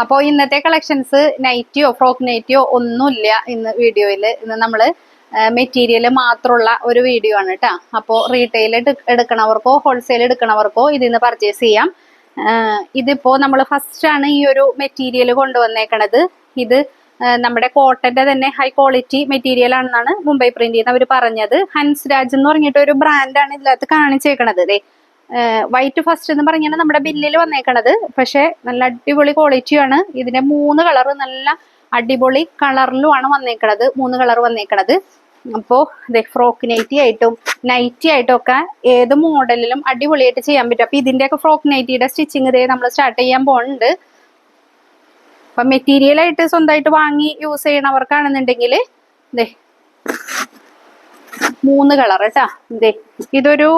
അപ്പോൾ ഇന്നത്തെ collections നൈറ്റിയോ frock നൈറ്റിയോ ഒന്നുമില്ല ഇന്ന് വീഡിയോയിൽ. ഇന്ന് നമ്മൾ മെറ്റീരിയൽ മാത്രമുള്ള ഒരു വീഡിയോ ആണ് കേട്ടോ. അപ്പോൾ റീറ്റെയിൽ എടുക്കണവർക്കോ ഹോൾസെയിൽ എടുക്കണവർക്കോ ഇതിന്ന് പർച്ചേസ് ചെയ്യാം. ഇതിപ്പോൾ നമ്മൾ ഫസ്റ്റാണ് ഈ ഒരു മെറ്റീരിയൽ കൊണ്ടുവന്നേക്കണത്. ഇത് നമ്മുടെ കോട്ടന്റെ തന്നെ ഹൈ ക്വാളിറ്റി മെറ്റീരിയൽ ആണെന്നാണ് മുംബൈ പ്രിന്റ് അവർ പറഞ്ഞത്. ഹൻസ് രാജ് എന്ന് പറഞ്ഞിട്ട് ഒരു ബ്രാൻഡാണ് ഇതിനകത്ത് കാണിച്ചേക്കണത്. വൈറ്റ് ഫസ്റ്റ് എന്ന് പറഞ്ഞാണ് നമ്മുടെ ബില്ലിൽ വന്നേക്കണത്. പക്ഷെ നല്ല അടിപൊളി ക്വാളിറ്റിയാണ്. ഇതിന്റെ 3 കളർ നല്ല അടിപൊളി കളറിലുമാണ് വന്നേക്കണത്. 3 കളർ വന്നേക്കണത്. അപ്പോൾ ഫ്രോക്ക് നൈറ്റി ആയിട്ടും നൈറ്റി ആയിട്ടും ഒക്കെ ഏത് മോഡലിലും അടിപൊളിയായിട്ട് ചെയ്യാൻ പറ്റും. അപ്പൊ ഇതിന്റെയൊക്കെ ഫ്രോക്ക് നൈറ്റിയുടെ സ്റ്റിച്ചിങ് ഇതേ നമ്മൾ സ്റ്റാർട്ട് ചെയ്യാൻ പോകുന്നുണ്ട്. അപ്പൊ മെറ്റീരിയൽ ആയിട്ട് സ്വന്തമായിട്ട് വാങ്ങി യൂസ് ചെയ്യണവർക്കാണെന്നുണ്ടെങ്കിൽ 3 കളർ കേട്ടാ. ഇതൊരു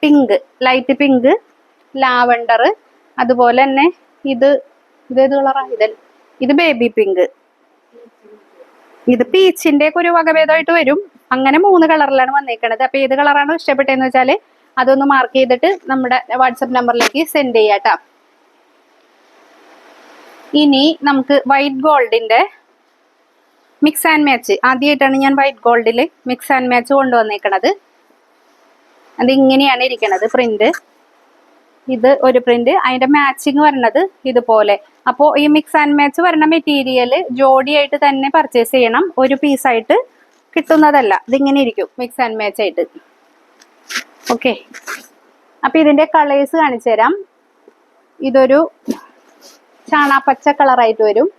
പിങ്ക്, ലൈറ്റ് പിങ്ക്, ലാവണ്ടർ, അതുപോലെ തന്നെ ഇതേത് കളറാ? ഇത് ബേബി പിങ്ക്, ഇത് പീച്ചിന്റെ ഒക്കെ ഒരു വകഭേദമായിട്ട് വരും. അങ്ങനെ 3 കളറിലാണ് വന്നേക്കണത്. അപ്പൊ ഏത് കളറാണോ ഇഷ്ടപ്പെട്ടതെന്ന് വെച്ചാല് അതൊന്ന് മാർക്ക് ചെയ്തിട്ട് നമ്മുടെ വാട്സപ്പ് നമ്പറിലേക്ക് സെൻഡ് ചെയ്യാട്ടാ. ഇനി നമുക്ക് വൈറ്റ് ഗോൾഡിന്റെ മിക്സ് ആൻഡ് മാച്ച്. ആദ്യമായിട്ടാണ് ഞാൻ വൈറ്റ് ഗോൾഡിൽ മിക്സ് ആൻഡ് മാച്ച് കൊണ്ടുവന്നേക്കണത്. അത് ഇങ്ങനെയാണ് ഇരിക്കണത് പ്രിന്റ്. ഇത് ഒരു പ്രിന്റ്, അതിന്റെ മാച്ചിങ് വരണത് ഇതുപോലെ. അപ്പോൾ ഈ മിക്സ് ആൻഡ് മാച്ച് വരുന്ന മെറ്റീരിയൽ ജോഡിയായിട്ട് തന്നെ പർച്ചേസ് ചെയ്യണം. ഒരു പീസായിട്ട് കിട്ടുന്നതല്ല. ഇതിങ്ങനെ ഇരിക്കും മിക്സ് ആൻഡ് മാച്ച് ആയിട്ട്. ഓക്കെ, അപ്പൊ ഇതിന്റെ കളേഴ്സ് കാണിച്ചു തരാം. ഇതൊരു ചാണാപ്പച്ച കളറായിട്ട് വരും.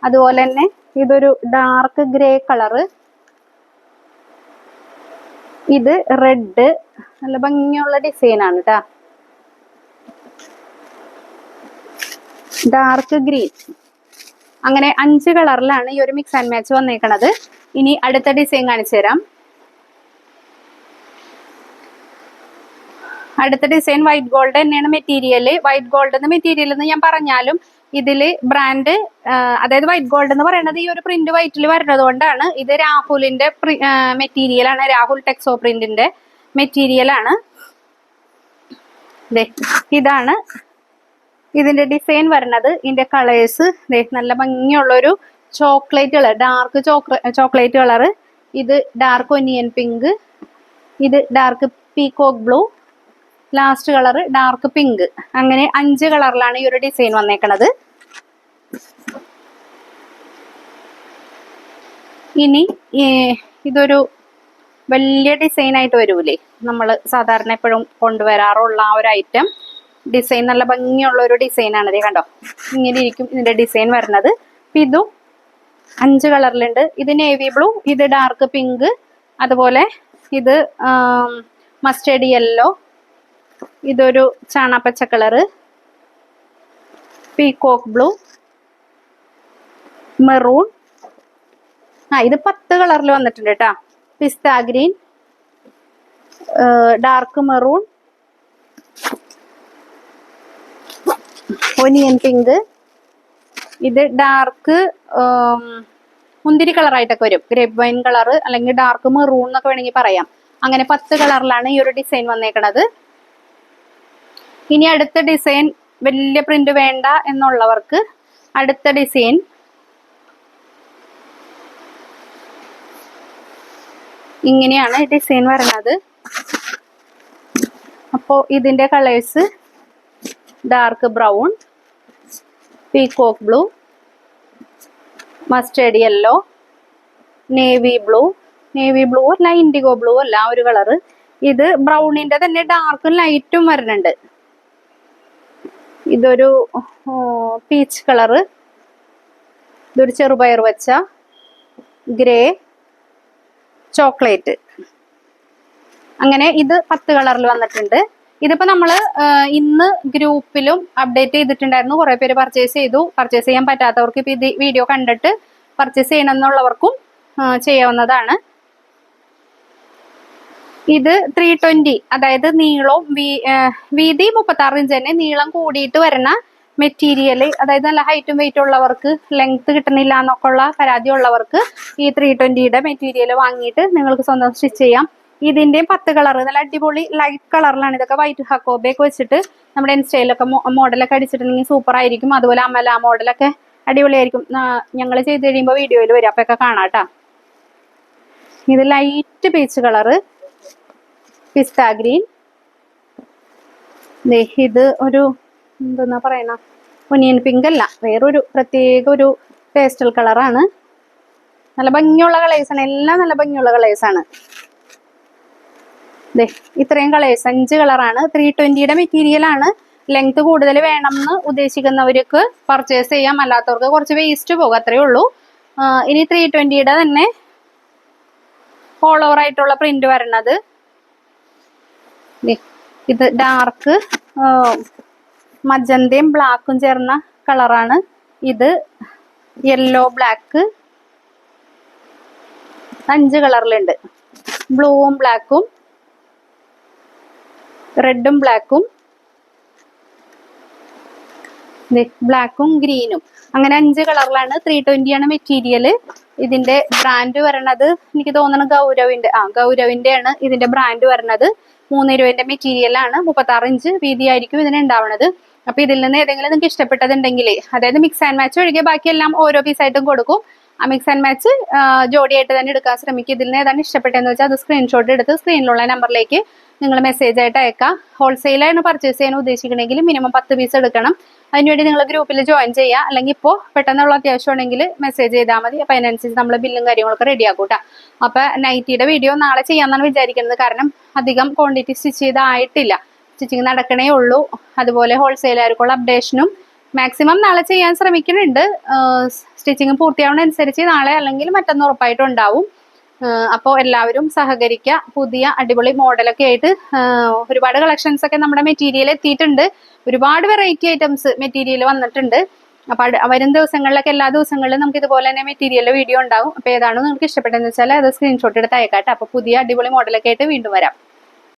അതുപോലെ തന്നെ ഇതൊരു ഡാർക്ക് ഗ്രേ കളറ്, ഇത് റെഡ്, നല്ല ഭംഗിയുള്ള ഡിസൈൻ ആണ് കേട്ടാ. ഡാർക്ക് ഗ്രീൻ, അങ്ങനെ 5 കളറിലാണ് ഈ ഒരു മിക്സ് ആൻഡ് മാച്ച് വന്നേക്കണത്. ഇനി അടുത്ത ഡിസൈൻ കാണിച്ചു തരാം. അടുത്ത ഡിസൈൻ വൈറ്റ് ഗോൾഡ് തന്നെയാണ് മെറ്റീരിയൽ. വൈറ്റ് ഗോൾഡ് എന്ന മെറ്റീരിയൽ എന്ന് ഞാൻ പറഞ്ഞാലും ഇതില് ബ്രാൻഡ്, അതായത് വൈറ്റ് ഗോൾഡ് എന്ന് പറയുന്നത് ഈ ഒരു പ്രിന്റ് വൈറ്റിൽ വരുന്നത് കൊണ്ടാണ്. ഇത് രാഹുലിന്റെ മെറ്റീരിയൽ ആണ്. രാഹുൽ ടെക്സോ പ്രിന്റിന്റെ മെറ്റീരിയൽ ആണ്. ഇതാണ് ഇതിന്റെ ഡിസൈൻ വരുന്നത്. ഇതിന്റെ കളേഴ്സ് നല്ല ഭംഗിയുള്ളൊരു chocolate colour, dark chocolate colour, ഇത് ഡാർക്ക് ഒനിയൻ പിങ്ക്, ഇത് dark peacock blue, last colour dark pink. അങ്ങനെ 5 കളറിലാണ് ഈ ഒരു ഡിസൈൻ വന്നേക്കണത്. ഇനി ഇതൊരു വലിയ ഡിസൈൻ ആയിട്ട് വരൂലേ, നമ്മൾ സാധാരണ എപ്പോഴും കൊണ്ടുവരാറുള്ള ആ ഒരു ഐറ്റം ഡിസൈൻ. നല്ല ഭംഗിയുള്ള ഒരു ഡിസൈൻ ആണ്. കണ്ടോ, ഇങ്ങനെ ഇരിക്കും ഇതിന്റെ ഡിസൈൻ വരുന്നത്. ഇതും 5 കളറിലുണ്ട്. ഇത് നേവി ബ്ലൂ, ഇത് ഡാർക്ക് പിങ്ക്, അതുപോലെ ഇത് മസ്റ്റേർഡ് യെല്ലോ, ഇതൊരു ചാണാപ്പച്ച കളറ്, പീകോക്ക് ബ്ലൂ, മെറൂൺ, ഇത് 10 കളറിൽ വന്നിട്ടുണ്ട് കേട്ടാ. Pista green, dark maroon, onion pink, ഇത് ഡാർക്ക് മുന്തിരി കളറായിട്ടൊക്കെ വരും, ഗ്രേപ്പ് വൈൻ കളർ അല്ലെങ്കിൽ ഡാർക്ക് മെറൂൺ എന്നൊക്കെ വേണമെങ്കിൽ പറയാം. അങ്ങനെ 10 കളറിലാണ് ഈ ഒരു ഡിസൈൻ വന്നേക്കണത്. ഇനി അടുത്ത ഡിസൈൻ വലിയ പ്രിന്റ് വേണ്ട എന്നുള്ളവർക്ക് അടുത്ത ഡിസൈൻ ഇങ്ങനെയാണ് ഡിസൈൻ വരുന്നത്. അപ്പോൾ ഇതിന്റെ colours dark brown, peacock blue, mustard yellow, navy blue അല്ല ഇൻഡിഗോ ബ്ലൂ അല്ല, ഒരു കളറ്. ഇത് ബ്രൗണിന്റെ തന്നെ ഡാർക്കും ലൈറ്റും വരുന്നുണ്ട്. ഇതൊരു പീച്ച് കളറ്, ഇതൊരു ചെറുപയർ വെച്ച ഗ്രേ, ചോക്ലേറ്റ്. അങ്ങനെ ഇത് 10 കളറിൽ വന്നിട്ടുണ്ട്. ഇതിപ്പോ നമ്മള് ഇന്ന് ഗ്രൂപ്പിലും അപ്ഡേറ്റ് ചെയ്തിട്ടുണ്ടായിരുന്നു. കുറെ പേര് പർച്ചേസ് ചെയ്തു. പർച്ചേസ് ചെയ്യാൻ പറ്റാത്തവർക്ക് ഇപ്പൊ ഇത് വീഡിയോ കണ്ടിട്ട് പർച്ചേസ് ചെയ്യണം എന്നുള്ളവർക്കും ചെയ്യാവുന്നതാണ്. ഇത് 320, അതായത് നീളവും വീതി 36 ഇഞ്ച് തന്നെ, നീളം കൂടിയിട്ട് വരുന്ന മെറ്റീരിയൽ. അതായത് നല്ല ഹൈറ്റും വെയിറ്റും ഉള്ളവർക്ക്, ലെങ്ത് കിട്ടുന്നില്ല എന്നൊക്കെ ഉള്ള പരാതി ഉള്ളവർക്ക് ഈ 320യുടെ മെറ്റീരിയൽ വാങ്ങിയിട്ട് നിങ്ങൾക്ക് സ്വന്തം സ്റ്റിച്ച് ചെയ്യാം. ഇതിന്റെയും 10 കളർ നല്ല അടിപൊളി ലൈറ്റ് കളറിലാണ്. ഇതൊക്കെ വൈറ്റ് ഹക്കോബയൊക്കെ വെച്ചിട്ട് നമ്മുടെ ഇൻസ്റ്റയിലൊക്കെ മോഡലൊക്കെ അടിച്ചിട്ടുണ്ടെങ്കിൽ സൂപ്പർ ആയിരിക്കും. അതുപോലെ അമല മോഡലൊക്കെ അടിപൊളിയായിരിക്കും. ഞങ്ങൾ ചെയ്ത് കഴിയുമ്പോൾ വീഡിയോയിൽ വരും, അപ്പൊക്കെ കാണാം കേട്ടോ. ഇത് ലൈറ്റ് പീച്ച് കളറ്, പിസ്ത ഗ്രീൻ. ഇത് ഒരു എന്തെന്നാ പറയണ, ഒനിയൻ പിങ്ക് അല്ല, വേറൊരു പ്രത്യേക ഒരു പേസ്റ്റൽ കളറാണ്. നല്ല ഭംഗിയുള്ള കളേഴ്സാണ്, എല്ലാം നല്ല ഭംഗിയുള്ള കളേഴ്സാണ്. ഇത്രയും കളേഴ്സ് 5 കളറാണ്. 320യുടെ മെറ്റീരിയൽ ആണ്. ലെങ്ത് കൂടുതൽ വേണമെന്ന് ഉദ്ദേശിക്കുന്നവർക്ക് പർച്ചേസ് ചെയ്യാം, അല്ലാത്തവർക്ക് കുറച്ച് വേസ്റ്റ് പോകും, അത്രേ ഉള്ളൂ. ഇനി 320യുടെ തന്നെ ഓൾ ഓവർ ആയിട്ടുള്ള പ്രിന്റ് വരണത്. ഇത് ഡാർക്ക് മജന്തയും ബ്ലാക്കും ചേർന്ന കളറാണ്. ഇത് യെല്ലോ ബ്ലാക്ക്, 5 കളറിലുണ്ട്. ബ്ലൂവും ബ്ലാക്കും, റെഡും ബ്ലാക്കും, ബ്ലാക്കും ഗ്രീനും, അങ്ങനെ 5 കളറിലാണ്. 320 ആണ് മെറ്റീരിയൽ. ഇതിന്റെ ബ്രാൻഡ് വരണത് എനിക്ക് തോന്നുന്നു ഗൗരവിന്റെ ആണ് ഇതിന്റെ ബ്രാൻഡ് വരണത്. 320ന്റെ മെറ്റീരിയൽ ആണ്. 36 ഇഞ്ച് വീതിയായിരിക്കും ഇതിന് ഉണ്ടാവുന്നത്. അപ്പൊ ഇതിൽ നിന്ന് ഏതെങ്കിലും നിങ്ങൾക്ക് ഇഷ്ടപ്പെട്ടതുണ്ടെങ്കിൽ, അതായത് മിക്സ് ആൻഡ് മാച്ച് ഒഴികെ ബാക്കിയെല്ലാം ഓരോ പീസായിട്ടും കൊടുക്കും. ആ മിക്സ് ആൻഡ് മാച്ച് ജോഡിയായിട്ട് തന്നെ എടുക്കാൻ ശ്രമിക്കും. ഇതിൽ നിന്ന് ഏതാണ് ഇഷ്ടപ്പെട്ടതെന്ന് വെച്ചാൽ അത് സ്ക്രീൻഷോട്ട് എടുത്ത് സ്ക്രീനിലുള്ള നമ്പറിലേക്ക് നിങ്ങൾ മെസ്സേജ് ആയിട്ട് അയക്കാം. ഹോൾസെയിലാണ് പർച്ചേസ് ചെയ്യാൻ ഉദ്ദേശിക്കണമെങ്കിൽ മിനിമം 10 പീസ് എടുക്കണം. അതിനുവേണ്ടി നിങ്ങൾ ഗ്രൂപ്പിൽ ജോയിൻ ചെയ്യുക. അല്ലെങ്കിൽ ഇപ്പോൾ പെട്ടെന്നുള്ള അത്യാവശ്യമാണെങ്കിൽ മെസ്സേജ് ചെയ്താൽ മതി. അപ്പം അതിനനുസരിച്ച് നമ്മൾ ബില്ലും കാര്യങ്ങളൊക്കെ റെഡി ആക്കൂട്ടാ. അപ്പം നൈറ്റിയുടെ വീഡിയോ നാളെ ചെയ്യാമെന്നാണ് വിചാരിക്കുന്നത്. കാരണം അധികം ക്വാണ്ടിറ്റി സ്റ്റിച്ച് ചെയ്തായിട്ടില്ല, സ്റ്റിച്ചിങ് നടക്കണേ ഉള്ളൂ. അതുപോലെ ഹോൾസെയിലായിരിക്കുള്ള അപ്ഡേഷനും മാക്സിമം നാളെ ചെയ്യാൻ ശ്രമിക്കുന്നുണ്ട്. സ്റ്റിച്ചിങ് പൂർത്തിയാവുന്ന അനുസരിച്ച് നാളെ അല്ലെങ്കിൽ മറ്റൊന്ന് ഉറപ്പായിട്ടും ഉണ്ടാവും. അപ്പോൾ എല്ലാവരും സഹകരിക്കുക. പുതിയ അടിപൊളി മോഡലൊക്കെ ആയിട്ട് ഒരുപാട് കളക്ഷൻസ് ഒക്കെ നമ്മുടെ മെറ്റീരിയൽ എത്തിയിട്ടുണ്ട്. ഒരുപാട് വെറൈറ്റി ഐറ്റംസ് മെറ്റീരിയൽ വന്നിട്ടുണ്ട്. അപ്പൊ വരും ദിവസങ്ങളിലൊക്കെ എല്ലാ ദിവസങ്ങളിലും നമുക്ക് ഇതുപോലെ തന്നെ മെറ്റീരിയലിന്റെ വീഡിയോ ഉണ്ടാവും. അപ്പൊ ഏതാണ് നിങ്ങൾക്ക് ഇഷ്ടപ്പെട്ടതെന്ന് വെച്ചാൽ അത് സ്ക്രീൻഷോട്ട് എടുത്ത് അയക്കാട്ടെ. അപ്പൊ പുതിയ അടിപൊളി മോഡലൊക്കെ ആയിട്ട് വീണ്ടും വരാം.